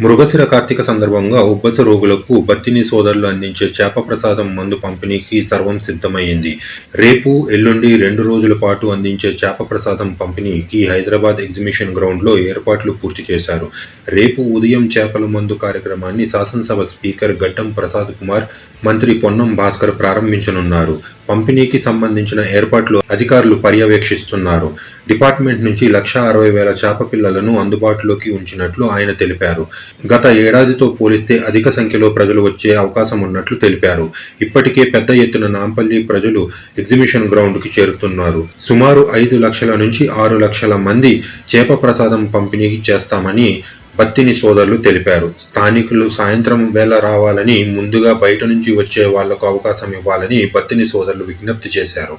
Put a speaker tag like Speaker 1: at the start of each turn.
Speaker 1: మృగశిర కార్తీక సందర్భంగా ఉబ్బస రోగులకు బత్తిని సోదరులు అందించే చేప ప్రసాదం మందు పంపిణీకి సర్వం సిద్ధమైంది. రేపు, ఎల్లుండి 2 రోజుల పాటు అందించే చేప ప్రసాదం పంపిణీకి హైదరాబాద్ ఎగ్జిబిషన్ గ్రౌండ్లో ఏర్పాట్లు పూర్తి చేశారు. రేపు ఉదయం చేపల మందు కార్యక్రమాన్ని శాసనసభ స్పీకర్ గడ్డం ప్రసాద్ కుమార్, మంత్రి పొన్నం భాస్కర్ ప్రారంభించనున్నారు. పంపిణీకి సంబంధించిన ఏర్పాట్లు అధికారులు పర్యవేక్షిస్తున్నారు. డిపార్ట్మెంట్ నుంచి 1,60,000 చేప పిల్లలను అందుబాటులోకి ఉంచినట్లు ఆయన తెలిపారు. గత ఏడాదితో పోలిస్తే అధిక సంఖ్యలో ప్రజలు వచ్చే అవకాశం ఉన్నట్లు తెలిపారు. ఇప్పటికే పెద్ద ఎత్తున నాంపల్లి ప్రజలు ఎగ్జిబిషన్ గ్రౌండ్కి చేరుతున్నారు. సుమారు 5 లక్షల నుంచి 6 లక్షల మంది చేప ప్రసాదం పంపిణీ చేస్తామని బత్తిని సోదరులు తెలిపారు. స్థానికులు సాయంత్రం వేళ రావాలని, ముందుగా బయట నుంచి వచ్చే వాళ్లకు అవకాశం ఇవ్వాలని బత్తిని సోదరులు విజ్ఞప్తి చేశారు.